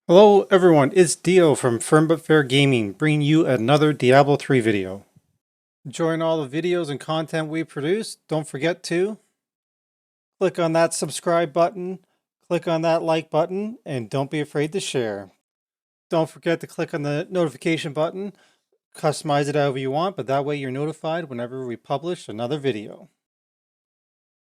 Hello everyone, it's Dio from Firm But Fair Gaming, bringing you another Diablo 3 video. Enjoying all the videos and content we produce, don't forget to click on that subscribe button, click on that like button, and don't be afraid to share. Don't forget to click on the notification button, customize it however you want, but that way you're notified whenever we publish another video.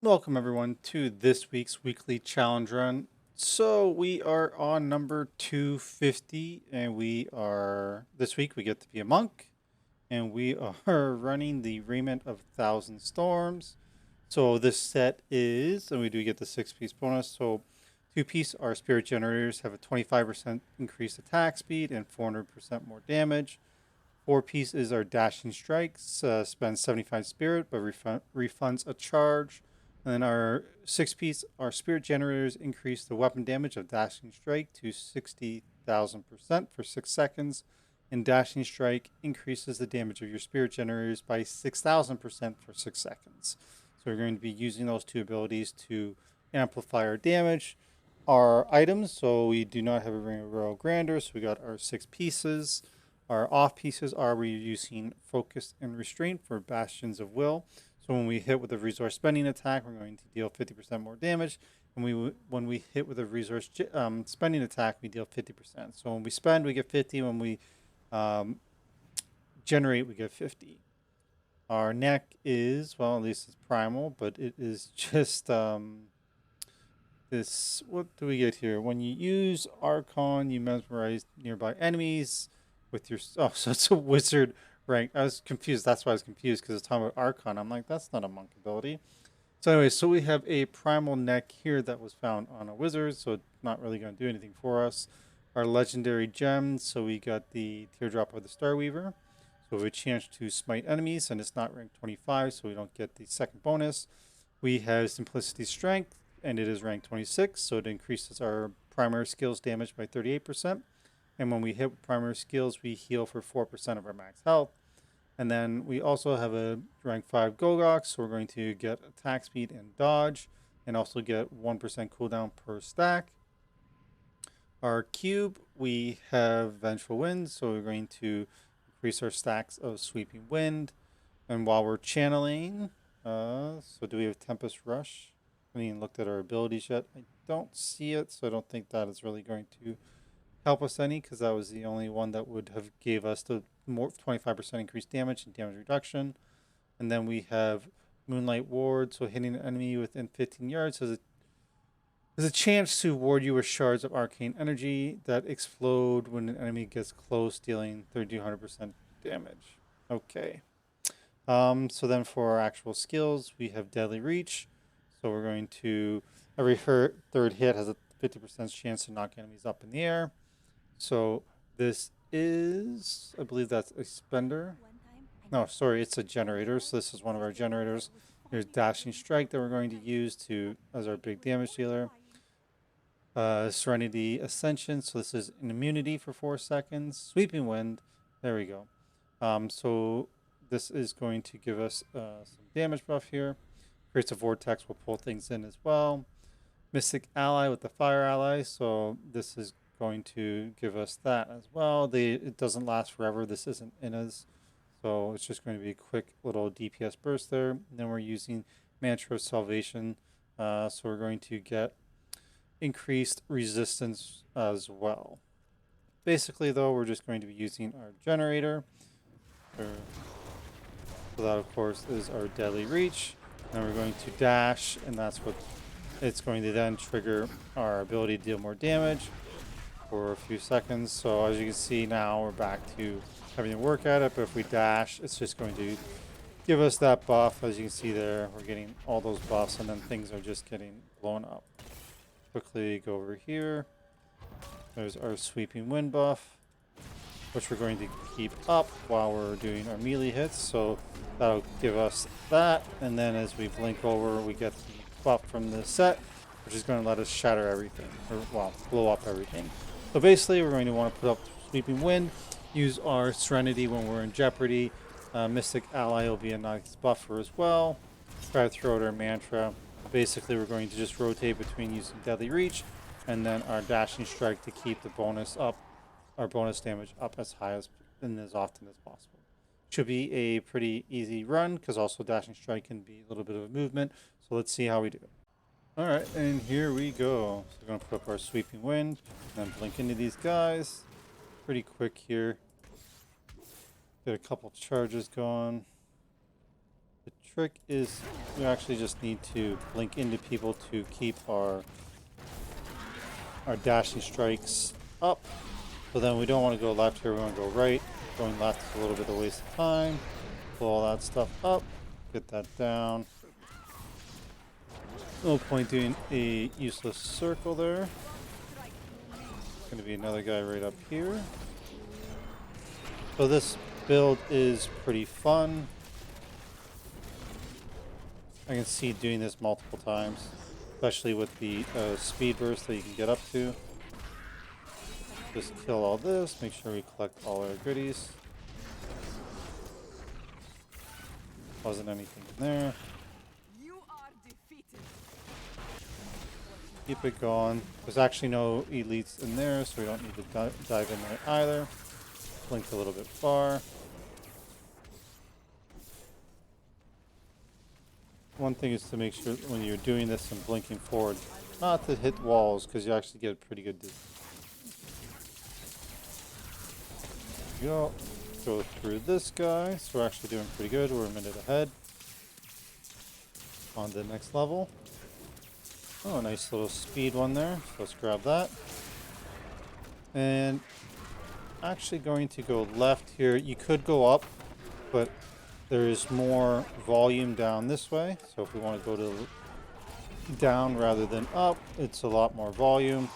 Welcome everyone to this week's weekly challenge run. So we are on number 250 and this week we get to be a monk and we are running the Raiment of Thousand Storms. So this set is, and we do get the 6-piece bonus. So 2-piece, our spirit generators have a 25% increased attack speed and 400% more damage. 4-piece is our dashing strikes, spends 75 spirit but refunds a charge. And then our 6-piece, our spirit generators increase the weapon damage of dashing strike to 60,000% for 6 seconds. And dashing strike increases the damage of your spirit generators by 6,000% for 6 seconds. So we're going to be using those two abilities to amplify our damage. Our items, so we do not have a Ring of Royal Grandeur, so we got our 6 pieces. Our off pieces are we're using Focus and Restraint for Bastions of Will. So when we hit with a resource spending attack, we're going to deal 50% more damage. And when we hit with a resource spending attack, we deal 50%. So when we spend, we get 50. When we generate, we get 50. Our neck is, well, at least it's primal, but it is just this. What do we get here? When you use Archon, you mesmerize nearby enemies with your. Oh, so it's a wizard rank. I was confused. That's why I was confused because it's talking about Archon. I'm like, that's not a monk ability. So anyway, so we have a primal neck here that was found on a wizard, so it's not really going to do anything for us. Our legendary gems, so we got the Teardrop of the Starweaver. So we have a chance to smite enemies, and it's not rank 25, so we don't get the second bonus. We have Simplicity Strength, and it is rank 26, so it increases our primary skills damage by 38%. And when we hit with primary skills, we heal for 4% of our max health. And then we also have a rank 5 Gogok, so we're going to get attack speed and dodge, and also get 1% cooldown per stack. Our cube, we have Vengeful Wind, so we're going to increase our stacks of Sweeping Wind. And while we're channeling, so do we have Tempest Rush? I haven't even looked at our abilities yet. I don't see it, so I don't think that is really going to help us any, because that was the only one that would have gave us the more 25% increased damage and damage reduction. And then we have Moonlight Ward, so hitting an enemy within 15 yards has a chance to ward you with shards of arcane energy that explode when an enemy gets close, dealing 3,200% damage. Okay. So then for our actual skills, we have Deadly Reach. So we're going to, every third hit has a 50% chance to knock enemies up in the air. So this is, I believe that's a spender. No, sorry, it's a generator. So this is one of our generators. Here's Dashing Strike that we're going to use as our big damage dealer. Serenity Ascension. So this is an immunity for 4 seconds. Sweeping Wind. There we go. So this is going to give us some damage buff here. Creates a vortex. Will pull things in as well. Mystic Ally with the Fire Ally. So this is going to give us that as well. It doesn't last forever. This isn't Inna's, so it's just going to be a quick little DPS burst there. And then we're using Mantra of Salvation, so we're going to get increased resistance as well. Basically, though, we're just going to be using our generator. So that, of course, is our Deadly Reach. And we're going to dash, and that's what it's going to then trigger our ability to deal more damage for a few seconds. So as you can see now, we're back to having to work at it, but if we dash, it's just going to give us that buff. As you can see there, we're getting all those buffs, and then things are just getting blown up. Quickly go over here. There's our Sweeping Wind buff, which we're going to keep up while we're doing our melee hits. So that'll give us that, and then as we blink over, we get the buff from the set, which is going to let us shatter everything, or well, blow up everything. So basically, we're going to want to put up Sweeping Wind, use our Serenity when we're in jeopardy. Mystic Ally will be a nice buffer as well. Try to throw out our Mantra. Basically, we're going to just rotate between using Deadly Reach and then our dashing strike to keep the bonus up, our bonus damage up as high as and as often as possible. Should be a pretty easy run because also dashing strike can be a little bit of a movement. So let's see how we do. All right, and here we go. So we're gonna put up our sweeping wind, and then blink into these guys. Pretty quick here. Get a couple charges going. The trick is we actually just need to blink into people to keep our dashing strikes up. So then we don't want to go left here, we want to go right. Going left is a little bit of a waste of time. Pull all that stuff up, get that down. No point doing a useless circle there. Going to be another guy right up here. So this build is pretty fun. I can see doing this multiple times, especially with the speed burst that you can get up to. Just kill all this, make sure we collect all our goodies. Wasn't anything in there. Keep it going. There's actually no elites in there, so we don't need to dive in there either. Blink a little bit far. One thing is to make sure when you're doing this and blinking forward, not to hit walls, because you actually get a pretty good distance. Go through this guy, so we're actually doing pretty good. We're a minute ahead. On to the next level. Oh, a nice little speed one there. So let's grab that. And actually going to go left here. You could go up, but there's more volume down this way. So if we want to go to down rather than up, it's a lot more volume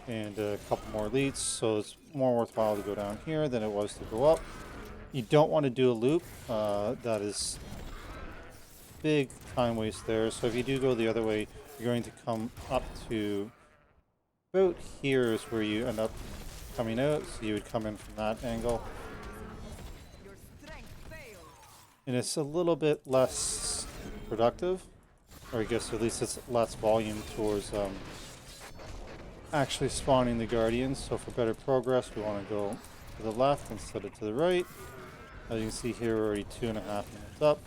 and a couple more elites. So it's more worthwhile to go down here than it was to go up. You don't want to do a loop. That is big time waste there. So if you do go the other way, you're going to come up to about here is where you end up coming out. So you would come in from that angle. And it's a little bit less productive. Or I guess at least it's less volume towards actually spawning the guardians. So for better progress, we want to go to the left instead of to the right. As you can see here, we're already 2.5 minutes up.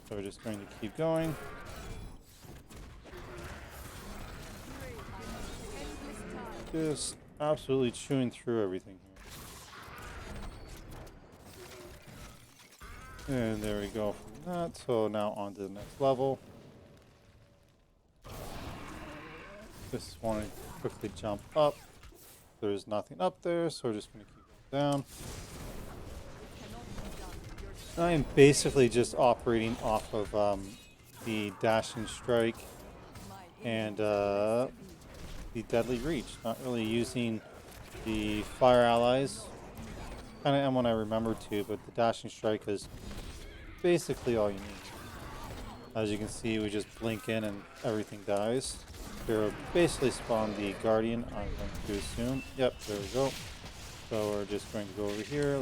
So we're just going to keep going. Just absolutely chewing through everything here. And there we go from that. So now on to the next level. Just want to quickly jump up. There's nothing up there, so we're just going to keep going down. I am basically just operating off of the dashing strike and the deadly reach. Not really using the fire allies. Kind of am when I remember to, but the dashing strike is basically all you need. As you can see, we just blink in and everything dies. Here, basically spawn the guardian. I'm going to assume. Yep, there we go. So we're just going to go over here.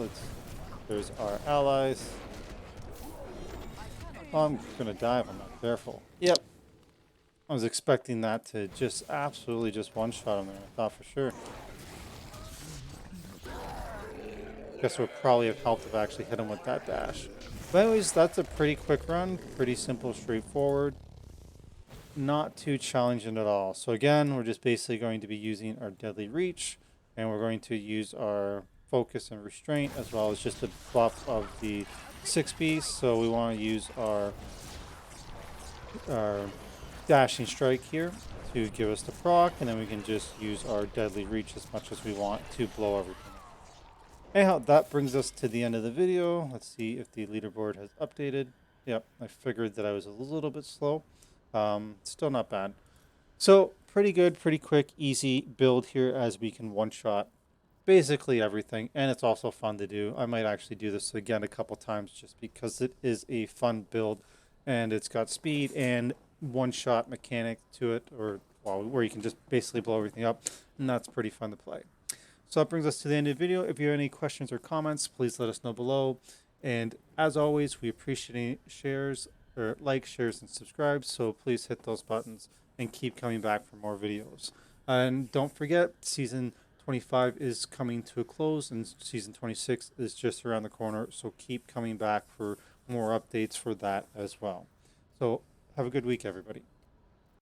There's our allies. Oh, I'm going to die if I'm not careful. Yep. I was expecting that to just absolutely just one-shot him there. I thought for sure. Guess it would probably have helped if I actually hit him with that dash. But anyways, that's a pretty quick run. Pretty simple, straightforward. Not too challenging at all. So again, we're just basically going to be using our deadly reach. And we're going to use our focus and restraint as well as just a buff of the 6-piece. So we want to use our dashing strike here to give us the proc, and then we can just use our deadly reach as much as we want to blow everything up. Anyhow, that brings us to the end of the video. Let's see if the leaderboard has updated. Yep, I figured that I was a little bit slow. Still not bad. So pretty good, pretty quick, easy build here as we can one-shot basically everything, and it's also fun to do. I might actually do this again a couple times just because it is a fun build and it's got speed and one-shot mechanic to it, or well, where you can just basically blow everything up, and that's pretty fun to play. So that brings us to the end of the video. If you have any questions or comments, please let us know below. And as always, we appreciate shares, or like, shares, and subscribe. So please hit those buttons and keep coming back for more videos. And don't forget, season 25 is coming to a close, and season 26 is just around the corner. So keep coming back for more updates for that as well. So have a good week, everybody.